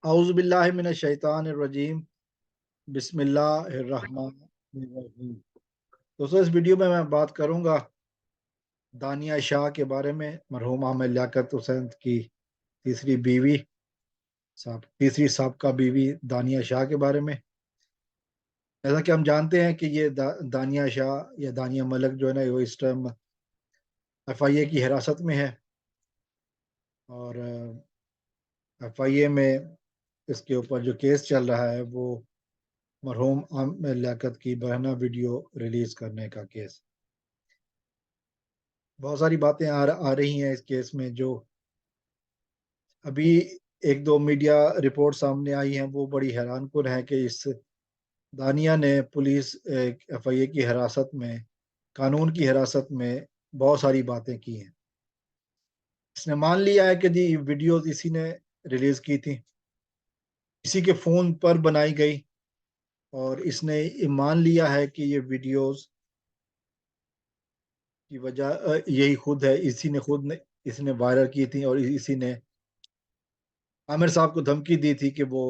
اعوذ باللہ من الشیطان الرجیم، بسم اللہ الرحمن الرحیم۔ دوستو، اس ویڈیو میں بات کروں گا دانیہ شاہ کے بارے میں، مرحوم احمد لیاقت حسین کی تیسری سابقہ بیوی دانیہ شاہ کے بارے میں۔ جیسا کہ ہم جانتے ہیں کہ یہ دانیہ شاہ یا دانیہ ملک جو ہے نا، وہ اس ٹائم FIA کی حراست میں ہے، اور FIA میں اس کے اوپر جو کیس چل رہا ہے وہ مرحوم احمد لیاقت کی برہنہ ویڈیو ریلیز کرنے کا کیس۔ بہت ساری باتیں آ رہی ہیں اس کیس میں، جو ابھی ایک دو میڈیا رپورٹ سامنے آئی ہیں وہ بڑی حیران کن ہے کہ اس دانیہ نے پولیس FIA کی حراست میں، قانون کی حراست میں بہت ساری باتیں کی ہیں۔ اس نے مان لیا ہے کہ جی ویڈیوز اسی نے ریلیز کی تھی، اسی کے فون پر بنائی گئی، اور اس نے مان لیا ہے کہ یہ ویڈیوز کی وجہ یہی خود ہے، اس نے وائرل کی تھی، اور اسی نے عامر صاحب کو دھمکی دی تھی کہ وہ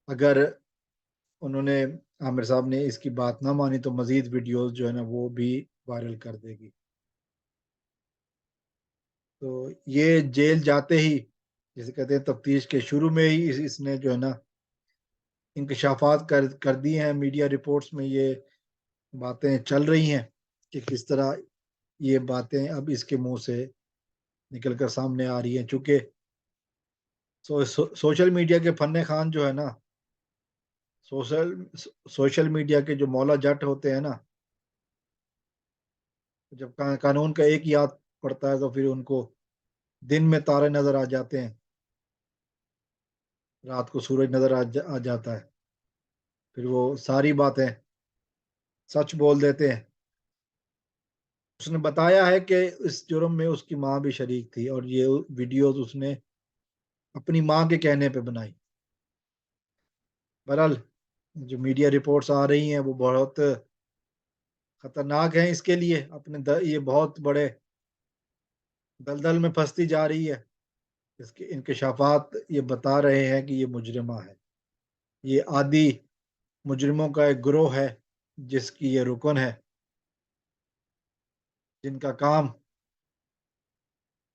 اگر عامر صاحب نے اس کی بات نہ مانی تو مزید ویڈیوز جو ہے نا وہ بھی وائرل کر دے گی۔ تو یہ جیل جاتے ہی، جسے کہتے ہیں تفتیش کے شروع میں ہی اس نے جو ہے نا انکشافات کر دی ہیں۔ میڈیا رپورٹس میں یہ باتیں چل رہی ہیں کہ کس طرح یہ باتیں اب اس کے منہ سے نکل کر سامنے آ رہی ہیں، چونکہ سوشل میڈیا کے فن خان جو ہے نا، سوشل میڈیا کے جو مولا جٹ ہوتے ہیں نا، جب قانون کا ایک یاد پڑتا ہے تو پھر ان کو دن میں تارے نظر آ جاتے ہیں، رات کو سورج نظر آ جاتا ہے، پھر وہ ساری باتیں سچ بول دیتے ہیں۔ اس نے بتایا ہے کہ اس جرم میں اس کی ماں بھی شریک تھی، اور یہ ویڈیوز اس نے اپنی ماں کے کہنے پہ بنائی۔ بہرحال جو میڈیا رپورٹس آ رہی ہیں وہ بہت خطرناک ہیں اس کے لیے، یہ بہت بڑے دلدل میں پھنستی جا رہی ہے۔ اس کے انکشافات یہ بتا رہے ہیں کہ یہ مجرمہ ہے، یہ عادی مجرموں کا ایک گروہ ہے جس کی یہ رکن ہے، جن کا کام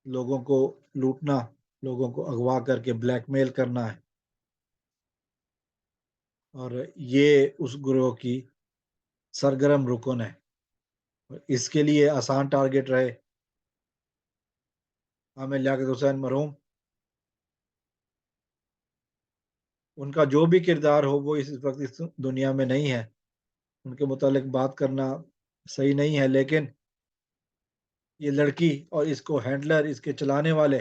لوگوں کو لوٹنا، لوگوں کو اغوا کر کے بلیک میل کرنا ہے، اور یہ اس گروہ کی سرگرم رکن ہے۔ اس کے لیے آسان ٹارگٹ رہے احمد لیاقت حسین مرحوم۔ ان کا جو بھی کردار ہو وہ اس وقت اس دنیا میں نہیں ہے، ان کے متعلق بات کرنا صحیح نہیں ہے، لیکن یہ لڑکی اور اس کو ہینڈلر، اس کے چلانے والے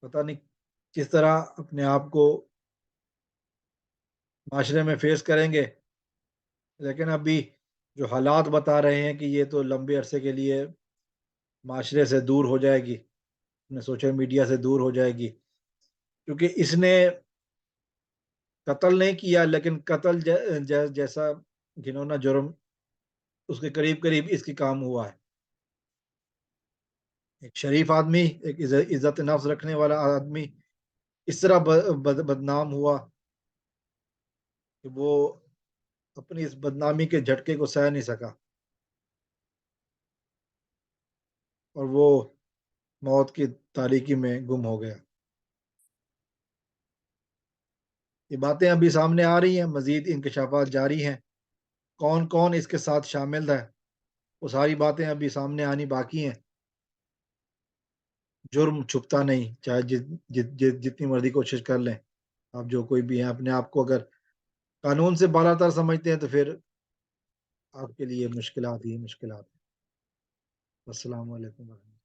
پتہ نہیں کس طرح اپنے آپ کو معاشرے میں فیس کریں گے، لیکن ابھی جو حالات بتا رہے ہیں کہ یہ تو لمبے عرصے کے لیے معاشرے سے دور ہو جائے گی، سوشل میڈیا سے دور ہو جائے گی، کیونکہ اس نے قتل نہیں کیا، لیکن قتل جیسا گھنونا جرم اس کے قریب اس کی کام ہوا ہے۔ ایک شریف آدمی، ایک عزت نفس رکھنے والا آدمی اس طرح بدنام ہوا کہ وہ اپنی اس بدنامی کے جھٹکے کو سہ نہیں سکا، اور وہ موت کی تاریکی میں گم ہو گیا۔ یہ باتیں ابھی سامنے آ رہی ہیں، مزید انکشافات جاری ہیں، کون کون اس کے ساتھ شامل ہے وہ ساری باتیں ابھی سامنے آنی باقی ہیں۔ جرم چھپتا نہیں، چاہے جتنی مرضی کوشش کر لیں آپ، جو کوئی بھی ہیں، اپنے آپ کو اگر قانون سے بالا تر سمجھتے ہیں تو پھر آپ کے لیے مشکلات ہی مشکلات ہیں۔ السلام علیکم ورحمۃ اللہ۔